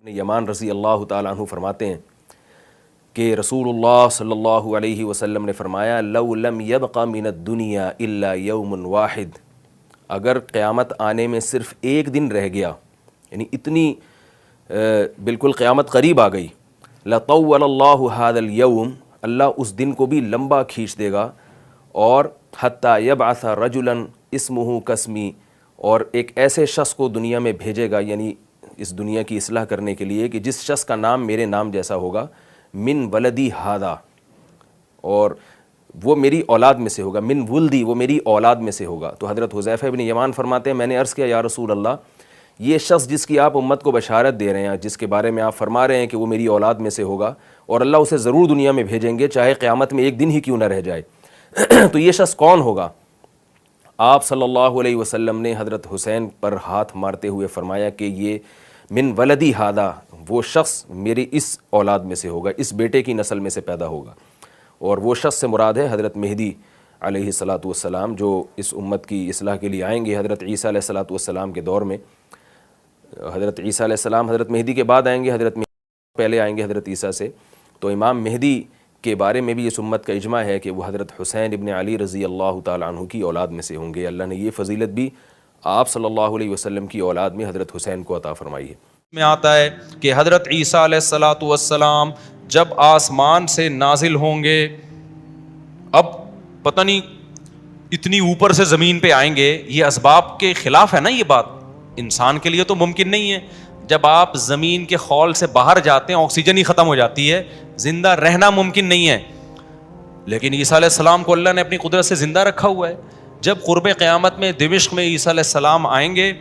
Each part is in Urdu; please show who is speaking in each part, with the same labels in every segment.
Speaker 1: یمان رضی اللہ تعالیٰ عنہ فرماتے ہیں کہ رسول اللہ صلی اللہ علیہ وسلم نے فرمایا لو لم یبق من الدنیا الا یوم واحد، اگر قیامت آنے میں صرف ایک دن رہ گیا، یعنی اتنی بالکل قیامت قریب آ گئی، لطول اللہ هذا اليوم، اللہ اس دن کو بھی لمبا کھینچ دے گا، اور حتی یبعث رجلا اسمہ کاسمی، اور ایک ایسے شخص کو دنیا میں بھیجے گا، یعنی اس دنیا کی اصلاح کرنے کے لیے، کہ جس شخص کا نام میرے نام جیسا ہوگا، من ولدی ہادا، اور وہ میری اولاد میں سے ہوگا، من ولدی، وہ میری اولاد میں سے ہوگا۔ تو حضرت حذیفہ بن یمان فرماتے ہیں میں نے عرض کیا یا رسول اللہ، یہ شخص جس کی آپ امت کو بشارت دے رہے ہیں، جس کے بارے میں آپ فرما رہے ہیں کہ وہ میری اولاد میں سے ہوگا اور اللہ اسے ضرور دنیا میں بھیجیں گے چاہے قیامت میں ایک دن ہی کیوں نہ رہ جائے، تو یہ شخص کون ہوگا؟ آپ صلی اللہ علیہ وسلم نے حضرت حسین پر ہاتھ مارتے ہوئے فرمایا کہ یہ من ولدی ہادا، وہ شخص میری اس اولاد میں سے ہوگا، اس بیٹے کی نسل میں سے پیدا ہوگا، اور وہ شخص سے مراد ہے حضرت مہدی علیہ الصلاۃ والسلام، جو اس امت کی اصلاح کے لیے آئیں گے۔ حضرت عیسیٰ علیہ الصلاۃ والسلام کے دور میں، حضرت عیسیٰ علیہ السلام حضرت مہدی کے بعد آئیں گے، حضرت مہدی پہلے آئیں گے حضرت عیسیٰ سے، تو امام مہدی کے بارے میں بھی اس امت کا اجماع ہے کہ وہ حضرت حسین ابن علی رضی اللہ تعالیٰ عنہ کی اولاد میں سے ہوں گے۔ اللہ نے یہ فضیلت بھی آپ صلی اللہ علیہ وسلم کی اولاد میں حضرت حسین کو عطا فرمائی ہے۔
Speaker 2: میں آتا ہے کہ حضرت عیسیٰ علیہ الصلاۃ والسلام جب آسمان سے نازل ہوں گے، اب پتہ نہیں اتنی اوپر سے زمین پہ آئیں گے، یہ اسباب کے خلاف ہے نا، یہ بات انسان کے لیے تو ممکن نہیں ہے۔ جب آپ زمین کے خول سے باہر جاتے ہیں آکسیجن ہی ختم ہو جاتی ہے، زندہ رہنا ممکن نہیں ہے، لیکن عیسیٰ علیہ السلام کو اللہ نے اپنی قدرت سے زندہ رکھا ہوا ہے۔ جب قرب قیامت میں دمشق میں عیسیٰ علیہ السلام آئیں گے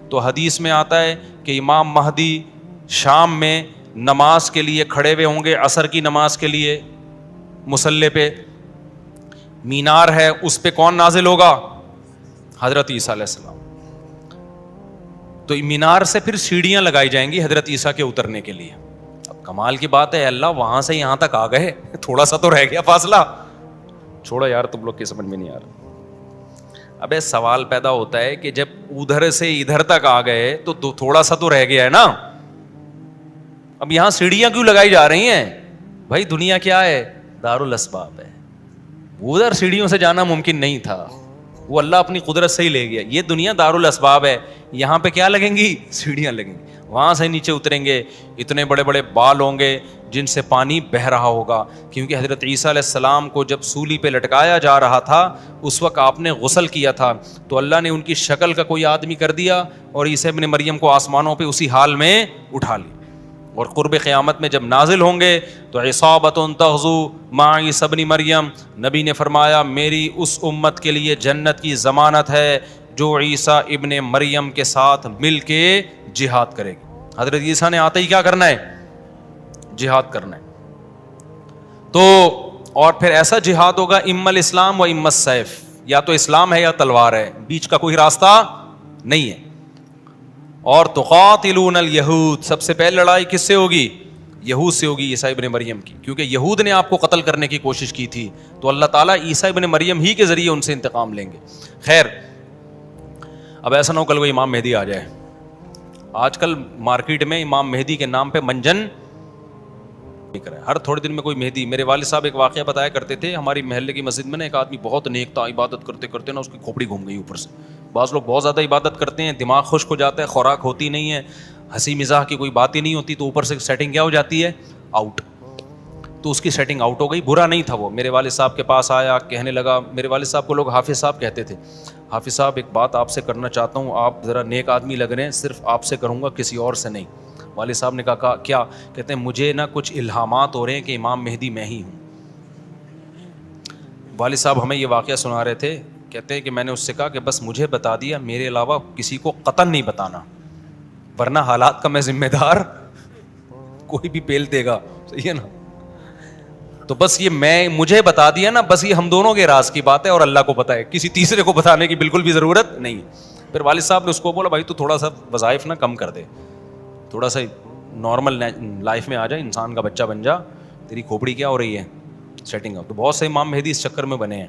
Speaker 2: تو حدیث میں آتا ہے کہ امام مہدی شام میں نماز کے لیے کھڑے ہوئے ہوں گے، عصر کی نماز کے لیے مصلی پہ، مینار ہے اس پہ کون نازل ہوگا؟ حضرت عیسیٰ علیہ السلام۔ تو مینار سے پھر سیڑھیاں لگائی جائیں گی حضرت عیسیٰ کے اترنے کے لیے۔ اب کمال کی بات ہے، اللہ وہاں سے یہاں تک آ گئے، تھوڑا سا تو رہ گیا فاصلہ، چھوڑو یار تم لوگ کی سمجھ میں نہیں آ رہا۔ اب سوال پیدا ہوتا ہے کہ جب ادھر سے ادھر تک آ گئے تو تھوڑا سا تو رہ گیا ہے نا، اب یہاں سیڑھیاں کیوں لگائی جا رہی ہیں؟ بھائی دنیا کیا ہے؟ دارالاسباب ہے، ادھر سیڑھیوں سے جانا ممکن نہیں تھا، وہ اللہ اپنی قدرت سے ہی لے گیا۔ یہ دنیا دارالاسباب ہے، یہاں پہ کیا لگیں گی؟ سیڑھیاں لگیں گی، وہاں سے نیچے اتریں گے، اتنے بڑے بڑے بال ہوں گے جن سے پانی بہہ رہا ہوگا، کیونکہ حضرت عیسیٰ علیہ السلام کو جب سولی پہ لٹکایا جا رہا تھا اس وقت آپ نے غسل کیا تھا، تو اللہ نے ان کی شکل کا کوئی آدمی کر دیا اور عیسیٰ ابن مریم کو آسمانوں پہ اسی حال میں اٹھا لیا۔ اور قرب قیامت میں جب نازل ہوں گے تو عصابۃ تغزو مع عیسیٰ ابن مریم، نبی نے فرمایا میری اس امت کے لیے جنت کی ضمانت ہے جو عیسیٰ ابن مریم کے ساتھ مل کے جہاد کرے گی۔ حضرت عیسیٰ نے آتے ہی کیا کرنا ہے؟ جہاد کرنا ہے۔ تو اور پھر ایسا جہاد ہوگا اما الاسلام و اما السیف، یا تو اسلام ہے یا تلوار ہے، بیچ کا کوئی راستہ نہیں ہے۔ اور تقاتلون الیہود، سب سے پہلے لڑائی کس سے ہوگی؟ یہود سے ہوگی، عیسیٰ ابن مریم کی، کیونکہ یہود نے آپ کو قتل کرنے کی کوشش کی تھی، تو اللہ تعالیٰ عیسیٰ ابن مریم ہی کے ذریعے ان سے انتقام لیں گے۔ خیر، اب ایسا نہ ہو کل کوئی امام مہدی آ جائے۔ آج کل مارکیٹ میں امام مہدی کے نام پہ منجن ہر تھوڑے دن میں کوئی مہدی۔ میرے والد صاحب ایک واقعہ بتایا کرتے تھے، ہماری محلے کی مسجد میں نا ایک آدمی بہت نیک تھا، عبادت کرتے کرتے نا اس کی کھوپڑی گھوم گئی اوپر سے۔ بعض لوگ بہت زیادہ عبادت کرتے ہیں، دماغ خشک ہو جاتا ہے، خوراک ہوتی نہیں ہے، ہنسی مزاح کی کوئی بات ہی نہیں ہوتی، تو اوپر سے سیٹنگ کیا ہو جاتی ہے؟ آؤٹ۔ تو اس کی سیٹنگ آؤٹ ہو گئی، برا نہیں تھا وہ، میرے والد صاحب کے پاس آیا، کہنے لگا، میرے والد صاحب کو لوگ حافظ صاحب کہتے تھے، حافظ صاحب ایک بات آپ سے کرنا چاہتا ہوں، آپ ذرا نیک آدمی لگ رہے ہیں، صرف آپ سے کروں گا، کسی اور سے نہیں۔ والد صاحب نے کہا کیا؟ کہتے ہیں مجھے نا کچھ الہامات ہو رہے ہیں کہ امام مہدی میں ہی ہوں۔ والد صاحب ہمیں یہ واقعہ سنا رہے تھے، کہتے ہیں کہ میں نے اس سے کہا کہ بس مجھے بتا دیا، میرے علاوہ کسی کو قطعاً نہیں بتانا، ورنہ حالات کا میں ذمہ دار، کوئی بھی پیل دے گا، صحیح ہے نا؟ تو بس یہ مجھے بتا دیا نا، بس یہ ہم دونوں کے راز کی بات ہے اور اللہ کو پتہ ہے، کسی تیسرے کو بتانے کی بالکل بھی ضرورت نہیں ہے۔ پھر والد صاحب نے اس کو بولا بھائی تو تھوڑا سا وظائف نا کم کر دے، تھوڑا سا نارمل لائف میں آ جائے، انسان کا بچہ بن جا، تیری کھوپڑی کیا ہو رہی ہے؟ Setting up. تو بہت سے امام مہدی اس چکر میں بنے ہیں،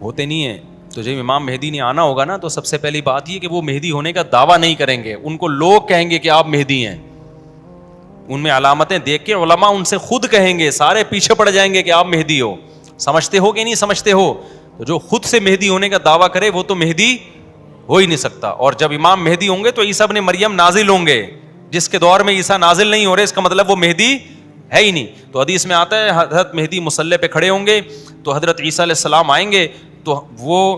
Speaker 2: ہوتے نہیں ہیں۔ تو جب امام مہدی نے آنا ہوگا نا تو سب سے پہلی بات یہ کہ وہ مہدی ہونے کا دعویٰ نہیں کریں گے، ان کو لوگ کہیں گے کہ آپ مہدی ہیں، ان میں علامتیں دیکھ کے علماء ان سے خود کہیں گے, سارے پیچھے پڑ جائیں گے کہ آپ مہدی ہو. سمجھتے ہو کہ نہیں سمجھتے ہو؟ تو جو خود سے مہدی ہونے کا دعویٰ کرے وہ تو مہدی ہو ہی نہیں سکتا. اور جب امام مہدی ہوں گے تو عیسیٰ ابن مریم نازل ہوں گے. جس کے دور میں عیسیٰ نازل نہیں ہو رہے اس کا مطلب وہ مہدی ہے ہی نہیں. تو حدیث میں آتا ہے حضرت مہدی مصلی پہ کھڑے ہوں گے تو حضرت عیسیٰ علیہ السلام آئیں گے تو وہ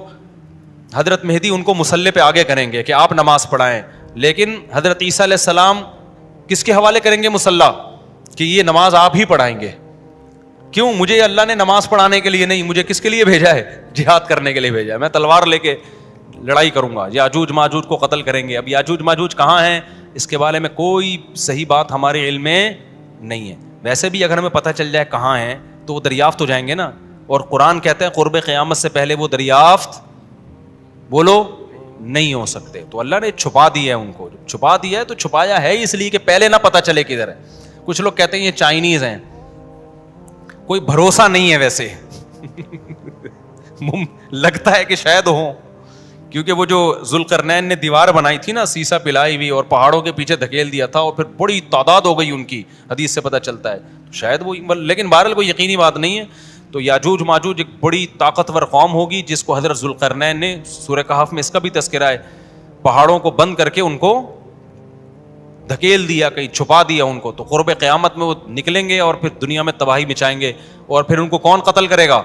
Speaker 2: حضرت مہدی ان کو مصلی پہ آگے کریں گے کہ آپ نماز پڑھائیں, لیکن حضرت عیسیٰ علیہ السلام کس کے حوالے کریں گے مصلی, کہ یہ نماز آپ ہی پڑھائیں گے. کیوں؟ مجھے اللہ نے نماز پڑھانے کے لیے نہیں, مجھے کس کے لیے بھیجا ہے؟ جہاد کرنے کے لیے بھیجا ہے. میں تلوار لے کے لڑائی کروں گا, یاجوج ماجوج کو قتل کریں گے. اب یاجوج ماجوج کہاں ہیں اس کے بارے میں کوئی صحیح بات ہمارے علم میں نہیں ہے. ویسے بھی اگر ہمیں پتہ چل جائے کہاں ہیں تو وہ دریافت ہو جائیں گے نا. اور قرآن کہتا ہے قرب قیامت سے پہلے وہ دریافت بولو نہیں ہو سکتے. تو اللہ نے چھپا دیا ہے ان کو. چھپا دیا ہے تو چھپایا ہے اس لیے کہ پہلے نہ پتہ چلے کدھر ہے. کچھ لوگ کہتے ہیں یہ چائنیز ہیں, کوئی بھروسہ نہیں ہے ویسے لگتا ہے کہ شاید ہوں, کیونکہ وہ جو ذوالقرنین نے دیوار بنائی تھی نا سیسا پلائی ہوئی اور پہاڑوں کے پیچھے دھکیل دیا تھا اور پھر بڑی تعداد ہو گئی ان کی, حدیث سے پتہ چلتا ہے شاید وہ, لیکن بہرحال کوئی یقینی بات نہیں ہے. تو یاجوج ماجوج ایک بڑی طاقتور قوم ہوگی جس کو حضرت ذوالقرنین نے سورہ کہف میں اس کا بھی تذکرہ ہے, پہاڑوں کو بند کر کے ان کو دھکیل دیا, کہیں چھپا دیا ان کو. تو قرب قیامت میں وہ نکلیں گے اور پھر دنیا میں تباہی مچائیں گے. اور پھر ان کو کون قتل کرے گا؟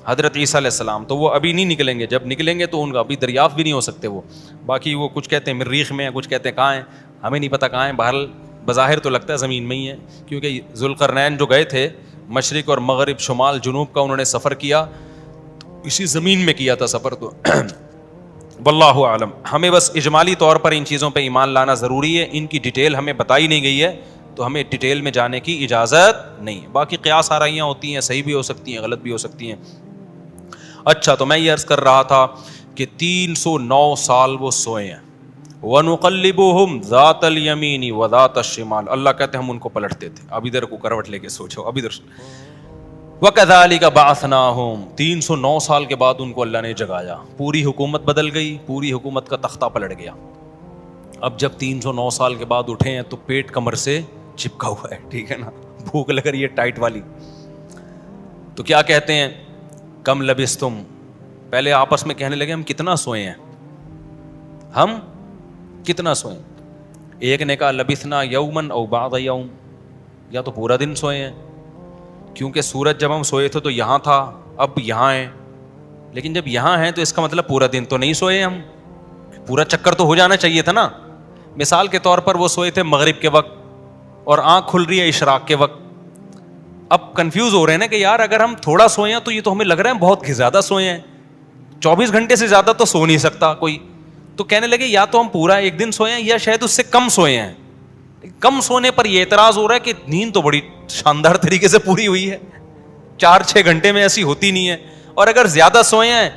Speaker 2: حضرت عیسیٰ علیہ السلام. تو وہ ابھی نہیں نکلیں گے, جب نکلیں گے تو ان کا ابھی دریافت بھی نہیں ہو سکتے وہ. باقی وہ کچھ کہتے ہیں مریخ میں ہیں, کچھ کہتے ہیں کہاں ہیں, ہمیں نہیں پتہ کہاں ہیں. بہرحال بظاہر تو لگتا ہے زمین میں ہی ہے, کیونکہ ذوالقرنین جو گئے تھے مشرق اور مغرب شمال جنوب کا انہوں نے سفر کیا, اسی زمین میں کیا تھا سفر. تو واللہ اعلم. ہمیں بس اجمالی طور پر ان چیزوں پہ ایمان لانا ضروری ہے. ان کی ڈیٹیل ہمیں بتائی نہیں گئی ہے تو ہمیں ڈیٹیل میں جانے کی اجازت نہیں ہے. باقی قیاس آرائیاں ہوتی ہیں, صحیح بھی ہو سکتی ہیں, غلط بھی ہو سکتی ہیں. اچھا, تو میں یہ عرض کر رہا تھا کہ 309 سال وہ سوئے ہیں. وَنُقَلِّبُهُمْ ذَاتَ الْيَمِينِ وَذَاتَ الشِّمَالِ. اللہ کہتے ہیں ہم ان کو پلٹتے تھے. اب ادھر کو کروٹ لے کے سوچو, اب ادھر. وَكَذَلِكَ بَعَثْنَاهُمْ. 309 سال کے بعد ان کو اللہ نے جگایا. پوری حکومت بدل گئی, پوری حکومت کا تختہ پلٹ گیا. اب جب 309 سال کے بعد اٹھے ہیں تو پیٹ کمر سے چپکا ہوا ہے, ٹھیک ہے نا, بھوک لگ رہی ہے ٹائٹ والی. تو کیا کہتے ہیں, کم لبستم. پہلے آپس میں کہنے لگے ہم کتنا سوئے ہیں, ہم کتنا سوئے. ایک نے کہا لبثنا یومن او بعض یوم, یا تو پورا دن سوئے ہیں, کیونکہ سورج جب ہم سوئے تھے تو یہاں تھا, اب یہاں ہیں. لیکن جب یہاں ہیں تو اس کا مطلب پورا دن تو نہیں سوئے ہم, پورا چکر تو ہو جانا چاہیے تھا نا. مثال کے طور پر وہ سوئے تھے مغرب کے وقت اور آنکھ کھل رہی ہے اشراق کے وقت. اب کنفیوز ہو رہے ہیں نا کہ یار اگر ہم تھوڑا سوئے ہیں تو یہ تو ہمیں لگ رہا ہے بہت زیادہ سوئے ہیں, 24 گھنٹے سے زیادہ تو سو نہیں سکتا کوئی. تو کہنے لگے یا تو ہم پورا ایک دن سوئے ہیں یا شاید اس سے کم سوئے ہیں. کم سونے پر یہ اعتراض ہو رہا ہے کہ نیند تو بڑی شاندار طریقے سے پوری ہوئی ہے, 4-6 گھنٹے میں ایسی ہوتی نہیں ہے. اور اگر زیادہ سوئے ہیں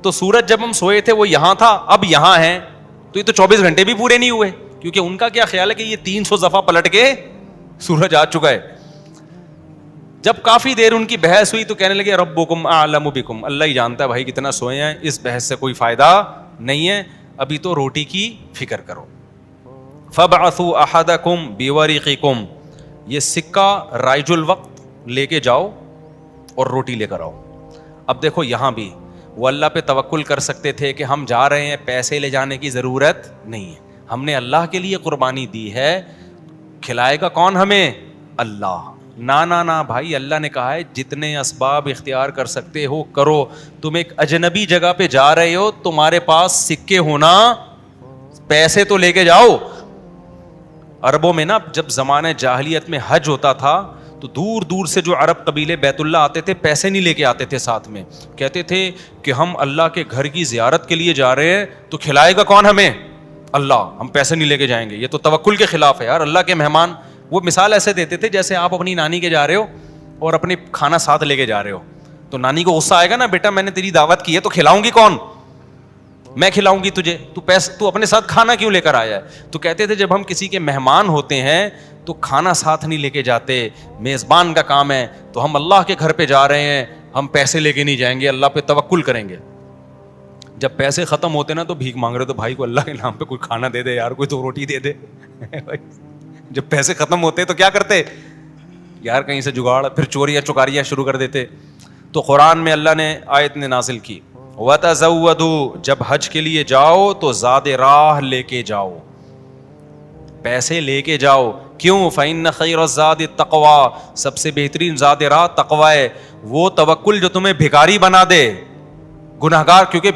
Speaker 2: تو سورج جب ہم سوئے تھے وہ یہاں تھا, اب یہاں ہے, تو یہ تو 24 گھنٹے بھی پورے نہیں ہوئے. کیونکہ ان کا کیا خیال ہے کہ یہ 300 دفعہ پلٹ کے سورج آ چکا ہے. جب کافی دیر ان کی بحث ہوئی تو کہنے لگے ربکم اعلم بکم, اللہ ہی جانتا ہے بھائی کتنا سوئے ہیں, اس بحث سے کوئی فائدہ نہیں ہے, ابھی تو روٹی کی فکر کرو. فبعثوا احدکم بورقکم, یہ سکہ رائج الوقت لے کے جاؤ اور روٹی لے کر آؤ. اب دیکھو یہاں بھی وہ اللہ پہ توکل کر سکتے تھے کہ ہم جا رہے ہیں, پیسے لے جانے کی ضرورت نہیں ہے, ہم نے اللہ کے لیے قربانی دی ہے, کھلائے گا کون ہمیں؟ اللہ. نا بھائی, اللہ نے کہا ہے جتنے اسباب اختیار کر سکتے ہو کرو. تم ایک اجنبی جگہ پہ جا رہے ہو, تمہارے پاس سکے ہونا, پیسے تو لے کے جاؤ. عربوں میں نا جب زمانہ جاہلیت میں حج ہوتا تھا تو دور دور سے جو عرب قبیلے بیت اللہ آتے تھے پیسے نہیں لے کے آتے تھے ساتھ میں, کہتے تھے کہ ہم اللہ کے گھر کی زیارت کے لیے جا رہے ہیں تو کھلائے گا کون ہمیں؟ اللہ, ہم پیسے نہیں لے کے جائیں گے. یہ تو توکل کے خلاف ہے یار. اللہ کے مہمان وہ مثال ایسے دیتے تھے جیسے آپ اپنی نانی کے جا رہے ہو اور اپنے کھانا ساتھ لے کے جا رہے ہو, تو نانی کو غصہ آئے گا نا, بیٹا میں نے تیری دعوت کی ہے تو کھلاؤں گی کون؟ میں کھلاؤں گی تجھے, تو اپنے ساتھ کھانا کیوں لے کر آیا ہے؟ تو کہتے تھے جب ہم کسی کے مہمان ہوتے ہیں تو کھانا ساتھ نہیں لے کے جاتے, میزبان کا کام ہے, تو ہم اللہ کے گھر پہ جا رہے ہیں, ہم پیسے لے کے نہیں جائیں گے, اللہ پہ توکل کریں گے. جب پیسے ختم ہوتے نا تو بھیک مانگ رہے, تو بھائی کو اللہ کے نام پہ کوئی کھانا دے دے یار, کوئی تو روٹی دے دے جب پیسے ختم ہوتے تو کیا کرتے یار, کہیں سے جگاڑ, پھر چوریاں چکاریاں شروع کر دیتے. تو قرآن میں اللہ نے آیت نے نازل کی, وَتَزَوَّدُوا, جب حج کے لیے جاؤ تو زاد راہ لے کے جاؤ, پیسے لے کے جاؤ. کیوں؟ فَإِنَّ خَيْرَ الزَّادِ التَّقْوَىٰ, سب سے بہترین زاد راہ تقویٰ ہے. وہ توکل جو تمہیں بھکاری بنا دے, گناہگار, کیونکہ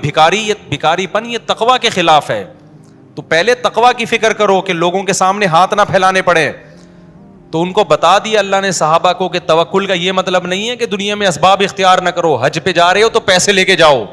Speaker 2: بھکاری پن یہ تقویٰ کے خلاف ہے. تو پہلے تقویٰ کی فکر کرو کہ لوگوں کے سامنے ہاتھ نہ پھیلانے پڑے. تو ان کو بتا دیا اللہ نے صحابہ کو کہ توکل کا یہ مطلب نہیں ہے کہ دنیا میں اسباب اختیار نہ کرو, حج پہ جا رہے ہو تو پیسے لے کے جاؤ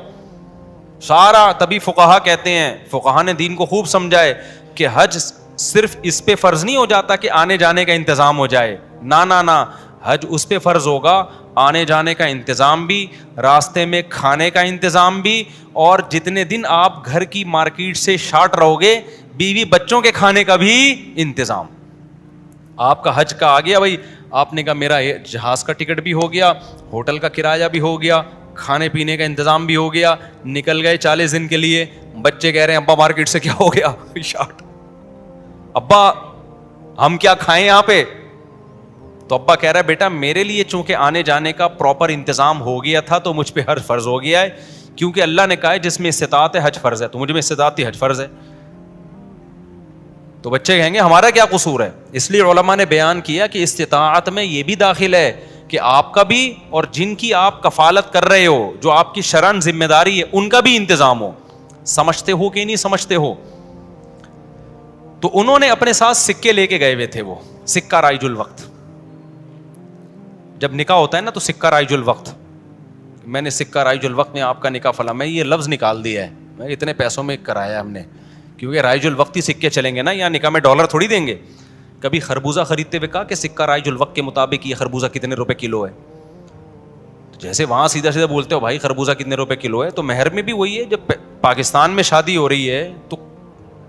Speaker 2: سارا. تبھی فقہا کہتے ہیں, فقہا نے دین کو خوب سمجھائے کہ حج صرف اس پہ فرض نہیں ہو جاتا کہ آنے جانے کا انتظام ہو جائے, نہ, حج اس پہ فرض ہوگا آنے جانے کا انتظام بھی, راستے میں کھانے کا انتظام بھی, اور جتنے دن آپ گھر کی مارکیٹ سے شارٹ رہو گے بیوی بچوں کے کھانے کا بھی انتظام. آپ کا حج کا آ گیا بھائی, آپ نے کہا میرا جہاز کا ٹکٹ بھی ہو گیا, ہوٹل کا کرایہ بھی ہو گیا, کھانے پینے کا انتظام بھی ہو گیا, نکل گئے 40 دن کے لیے. بچے کہہ رہے ہیں ابا مارکیٹ سے کیا ہو گیا شارٹ, ابا ہم کیا کھائیں یہاں پہ. تو ابا کہہ رہا ہے بیٹا میرے لیے چونکہ آنے جانے کا پراپر انتظام ہو گیا تھا تو مجھ پہ حج فرض ہو گیا ہے, کیونکہ اللہ نے کہا ہے جس میں استطاعت ہے حج فرض ہے, تو مجھ میں استطاعت تھی حج فرض ہے. تو بچے کہیں گے ہمارا کیا قصور ہے. اس لیے علماء نے بیان کیا کہ استطاعت میں یہ بھی داخل ہے کہ آپ کا بھی اور جن کی آپ کفالت کر رہے ہو, جو آپ کی شرعاً ذمہ داری ہے, ان کا بھی انتظام ہو. سمجھتے ہو کہ نہیں سمجھتے ہو. تو انہوں نے اپنے ساتھ سکے لے کے گئے ہوئے تھے, وہ سکہ رائج الوقت. جب نکاح ہوتا ہے نا تو سکہ رائج الوقت, میں نے سکہ رائج الوقت میں آپ کا نکاح فلاں, میں یہ لفظ نکال دیا ہے, میں اتنے پیسوں میں کرایا ہم نے, کیونکہ رائج الوقت ہی سکے چلیں گے نا, یہاں نکاح میں ڈالر تھوڑی دیں گے. کبھی خربوزہ خریدتے ہوئے کہا کہ سکہ رائج الوقت کے مطابق یہ خربوزہ کتنے روپے کلو ہے. جیسے وہاں سیدھا سیدھا بولتے ہو بھائی خربوزہ کتنے روپے کلو ہے, تو مہر میں بھی وہی ہے. جب پاکستان میں شادی ہو رہی ہے تو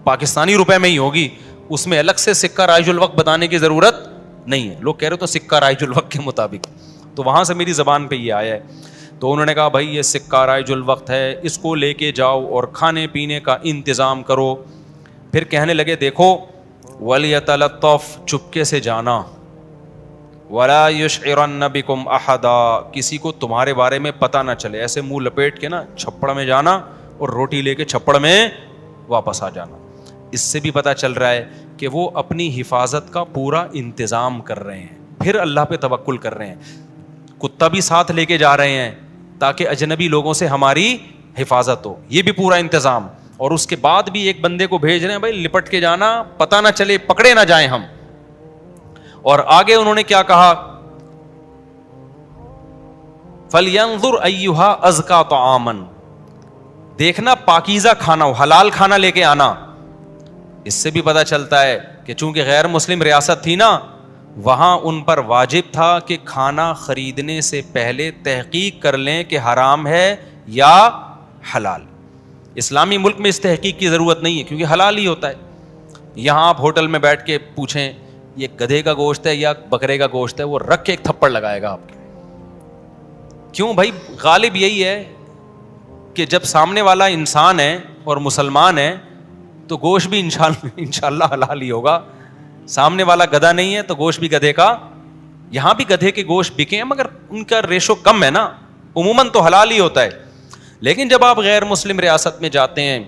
Speaker 2: پاکستانی روپے میں ہی ہوگی, اس میں الگ سے سکہ رائج الوقت بتانے کی ضرورت نہیں ہے. لوگ کہہ رہے تو سکہ رائج الوقت کے مطابق, تو وہاں سے میری زبان پہ یہ آیا ہے. تو انہوں نے کہا بھائی یہ سکہ رائج الوقت ہے, اس کو لے کے جاؤ اور کھانے پینے کا انتظام کرو. پھر کہنے لگے دیکھو وَلْيَتَلَطَّفْ, چپکے سے جانا, وَلَا يُشْعِرَنَّ بِكُمْ أَحَدًا, کسی کو تمہارے بارے میں پتہ نہ چلے. ایسے منہ لپیٹ کے نا چھپڑ میں جانا اور روٹی لے کے چھپڑ میں واپس آ جانا. اس سے بھی پتہ چل رہا ہے کہ وہ اپنی حفاظت کا پورا انتظام کر رہے ہیں, پھر اللہ پہ توکل کر رہے ہیں. کتا بھی ساتھ لے کے جا رہے ہیں تاکہ اجنبی لوگوں سے ہماری حفاظت ہو, یہ بھی پورا انتظام. اور اس کے بعد بھی ایک بندے کو بھیج رہے ہیں بھائی لپٹ کے جانا, پتہ نہ چلے, پکڑے نہ جائیں ہم. اور آگے انہوں نے کیا کہا, فَلْيَنظُرْ أَيُّهَا أَزْكَىٰ طَعَامًا, دیکھنا پاکیزہ کھانا ہو, حلال کھانا لے کے آنا. اس سے بھی پتہ چلتا ہے کہ چونکہ غیر مسلم ریاست تھی نا, وہاں ان پر واجب تھا کہ کھانا خریدنے سے پہلے تحقیق کر لیں کہ حرام ہے یا حلال. اسلامی ملک میں اس تحقیق کی ضرورت نہیں ہے کیونکہ حلال ہی ہوتا ہے. یہاں آپ ہوٹل میں بیٹھ کے پوچھیں یہ گدھے کا گوشت ہے یا بکرے کا گوشت ہے, وہ رکھ کے ایک تھپڑ لگائے گا آپ کے. کیوں بھائی, غالب یہی ہے کہ جب سامنے والا انسان ہے اور مسلمان ہے تو گوشت بھی انشاءاللہ حلال ہی ہوگا. سامنے والا گدھا نہیں ہے تو گوشت بھی گدھے کا. یہاں بھی گدھے کے گوشت بکے ہیں مگر ان کا ریشو کم ہے نا, عموماً تو حلال ہی ہوتا ہے. لیکن جب آپ غیر مسلم ریاست میں جاتے ہیں,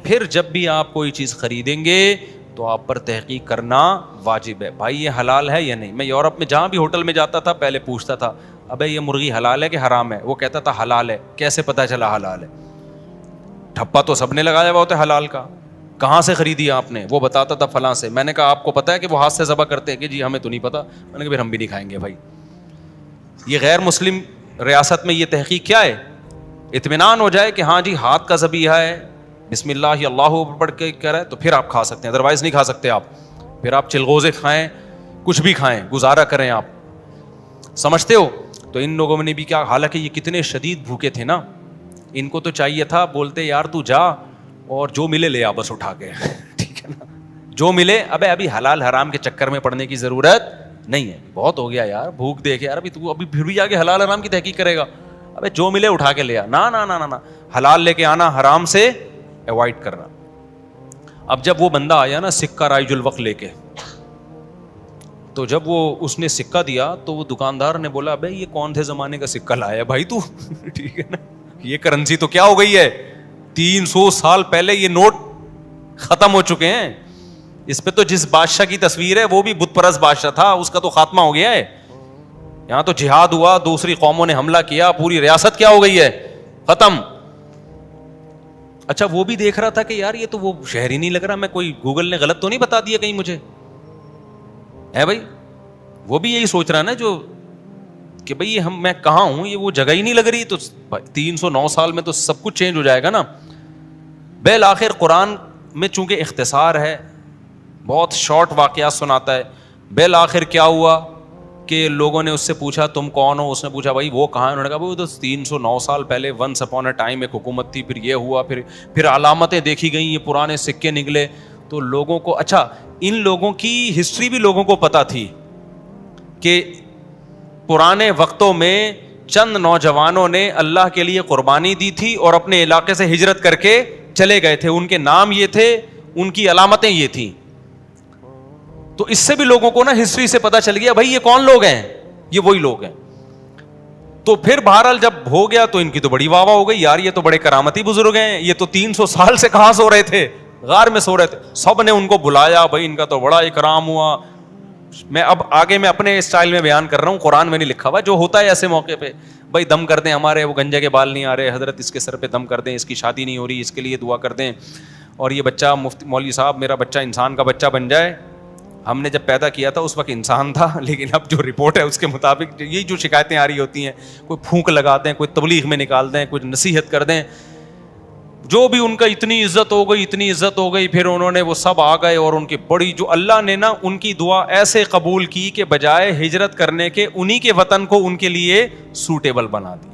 Speaker 2: پھر جب بھی آپ کوئی چیز خریدیں گے تو آپ پر تحقیق کرنا واجب ہے, بھائی یہ حلال ہے یا نہیں. میں یورپ میں جہاں بھی ہوٹل میں جاتا تھا پہلے پوچھتا تھا ابے یہ مرغی حلال ہے کہ حرام ہے, وہ کہتا تھا حلال ہے. کیسے پتا چلا حلال ہے؟ ٹھپا تو سب نے لگایا ہوا ہوتا ہے حلال کا. کہاں سے خریدی آپ نے؟ وہ بتاتا تھا فلاں سے. میں نے کہا آپ کو پتا ہے کہ وہ ہاتھ سے ذبح کرتے ہیں؟ کہ جی ہمیں تو نہیں پتا. میں نے کہا پھر ہم بھی نہیں کھائیں گے بھائی. یہ غیر مسلم ریاست میں یہ تحقیق کیا ہے؟ اطمینان ہو جائے کہ ہاں جی ہاتھ کا ذبیحہ ہے, بسم اللہ اللہ پڑھ کے کرے تو پھر آپ کھا سکتے ہیں, ادروائز نہیں کھا سکتے آپ. پھر آپ چلغوزے کھائیں, کچھ بھی کھائیں, گزارا کریں آپ. سمجھتے ہو؟ تو ان لوگوں نے بھی کیا, حالانکہ یہ کتنے شدید بھوکے تھے نا, ان کو تو چاہیے تھا بولتے یار تو جا اور جو ملے لے آ بس اٹھا کے, ٹھیک ہے نا, جو ملے. ابھی حلال حرام کے چکر میں پڑنے کی ضرورت نہیں ہے, بہت ہو گیا یار, بھوک دیکھ یار, ابھی تو ابھی پھر بھی آگے حلال حرام کی تحقیق کرے گا. ابے جو ملے اٹھا کے لے آ, نہ حلال لے کے آنا, حرام سے ایوائڈ کرنا. اب جب وہ بندہ آیا نا سکہ رائج الوقت لے کے, تو جب وہ اس نے سکہ دیا تو وہ دکاندار نے بولا بھائی یہ کون سے زمانے کا سکہ لایا ہے بھائی تو ٹھیک ہے نا, یہ کرنسی تو کیا ہو گئی ہے, 300 سال پہلے یہ نوٹ ختم ہو چکے ہیں. اس پہ تو جس بادشاہ کی تصویر ہے وہ بھی بت پرست بادشاہ تھا, اس کا تو خاتمہ ہو گیا ہے. یہاں تو جہاد ہوا, دوسری قوموں نے حملہ کیا, پوری ریاست کیا ہو گئی ہے, ختم. اچھا وہ بھی دیکھ رہا تھا کہ یار یہ تو وہ شہر ہی نہیں لگ رہا, میں کوئی گوگل نے غلط تو نہیں بتا دیا کہیں مجھے, ہے بھائی. وہ بھی یہی سوچ رہا نا جو کہ بھئی یہ میں کہاں ہوں, یہ وہ جگہ ہی نہیں لگ رہی. تو 309 سال میں تو سب کچھ چینج ہو جائے گا نا. بالآخر قرآن میں چونکہ اختصار ہے, بہت شارٹ واقعات سناتا ہے. بالآخر کیا ہوا کہ لوگوں نے اس سے پوچھا تم کون ہو, اس نے پوچھا بھائی وہ کہاں ہے, انہوں نے کہا وہ تو 309 سال پہلے ونس اپون اے ٹائم ایک حکومت تھی, پھر یہ ہوا, پھر علامتیں دیکھی گئیں, یہ پرانے سکے نکلے. تو لوگوں کو, اچھا ان لوگوں کی ہسٹری بھی لوگوں کو پتا تھی کہ پرانے وقتوں میں چند نوجوانوں نے اللہ کے لیے قربانی دی تھی اور اپنے علاقے سے ہجرت کر کے چلے گئے تھے, ان کے نام یہ تھے, ان کی علامتیں یہ تھیں. تو اس سے بھی لوگوں کو نا ہسٹری سے پتا چل گیا بھائی یہ کون لوگ ہیں, یہ وہی لوگ ہیں. تو پھر بہرحال جب ہو گیا تو ان کی تو بڑی واہ واہ ہو گئی, یار یہ تو بڑے کرامتی بزرگ ہیں, یہ تو 300 سال سے کہاں سو رہے تھے, غار میں سو رہے تھے. سب نے ان کو بلایا, بھائی ان کا تو بڑا اکرام ہوا. میں اب آگے میں اپنے اسٹائل میں بیان کر رہا ہوں, قرآن میں نہیں لکھا ہوا. جو ہوتا ہے ایسے موقع پہ, بھائی دم کر دیں, ہمارے وہ گنجے کے بال نہیں آ رہے, حضرت اس کے سر پہ دم کر دیں, اس کی شادی نہیں ہو رہی, اس کے لیے دعا کر دیں, اور یہ بچہ مفتی مولوی صاحب میرا بچہ انسان کا بچہ بن جائے. ہم نے جب پیدا کیا تھا اس وقت انسان تھا, لیکن اب جو رپورٹ ہے اس کے مطابق یہی جو شکایتیں آ رہی ہوتی ہیں, کوئی پھونک لگا دیں, کوئی تبلیغ میں نکال دیں, کوئی نصیحت کر دیں, جو بھی ان کا اتنی عزت ہو گئی. پھر انہوں نے وہ سب آ گئے اور ان کی بڑی, جو اللہ نے نا ان کی دعا ایسے قبول کی کہ بجائے ہجرت کرنے کے انہی کے وطن کو ان کے لیے سوٹیبل بنا دی.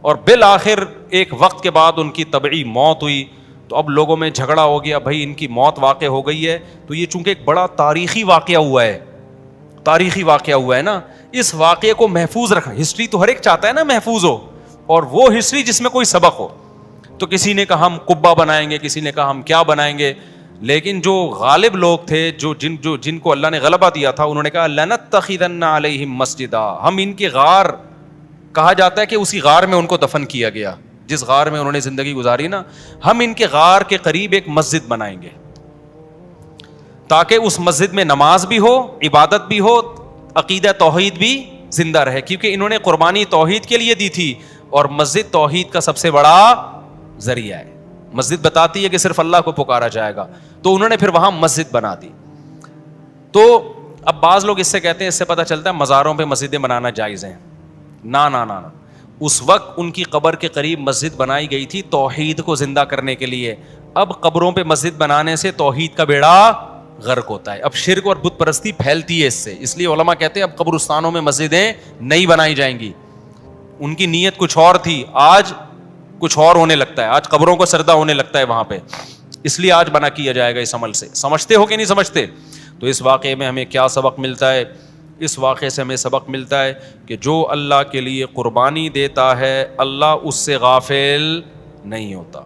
Speaker 2: اور بالآخر ایک وقت کے بعد ان کی طبعی موت ہوئی. تو اب لوگوں میں جھگڑا ہو گیا, بھائی ان کی موت واقع ہو گئی ہے. تو یہ چونکہ ایک بڑا تاریخی واقعہ ہوا ہے نا, اس واقعے کو محفوظ رکھا. ہسٹری تو ہر ایک چاہتا ہے نا محفوظ ہو, اور وہ ہسٹری جس میں کوئی سبق ہو. تو کسی نے کہا ہم قبہ بنائیں گے, کسی نے کہا ہم کیا بنائیں گے, لیکن جو غالب لوگ تھے, جن کو اللہ نے غلبہ دیا تھا, انہوں نے کہا لنتخذن علیہم مسجدا, ہم ان کے غار, کہا جاتا ہے کہ اسی غار میں ان کو دفن کیا گیا جس غار میں انہوں نے زندگی گزاری نا, ہم ان کے غار کے قریب ایک مسجد بنائیں گے تاکہ اس مسجد میں نماز بھی ہو, عبادت بھی ہو, عقیدہ توحید بھی زندہ رہے. کیونکہ انہوں نے قربانی توحید کے لیے دی تھی, اور مسجد توحید کا سب سے بڑا ذریعہ ہے. مسجد بتاتی ہے کہ صرف اللہ کو پکارا جائے گا, تو انہوں نے پھر وہاں مسجد بنا دی. تو اب بعض لوگ اس سے کہتے ہیں, اس سے پتہ چلتا ہے مزاروں پہ مسجدیں بنانا جائز ہیں. نہ, اس وقت ان کی قبر کے قریب مسجد بنائی گئی تھی توحید کو زندہ کرنے کے لیے. اب قبروں پہ مسجد بنانے سے توحید کا بیڑا غرق ہوتا ہے, اب شرک اور بت پرستی پھیلتی ہے اس سے. اس لیے علماء کہتے ہیں اب قبرستانوں میں مسجدیں نہیں بنائی جائیں گی. ان کی نیت کچھ اور تھی, آج کچھ اور ہونے لگتا ہے, آج قبروں کو سردہ ہونے لگتا ہے وہاں پہ, اس لیے آج بنا کیا جائے گا اس عمل سے. سمجھتے ہو کہ نہیں سمجھتے؟ تو اس واقعے میں ہمیں کیا سبق ملتا ہے؟ اس واقعے سے ہمیں سبق ملتا ہے کہ جو اللہ کے لیے قربانی دیتا ہے اللہ اس سے غافل نہیں ہوتا.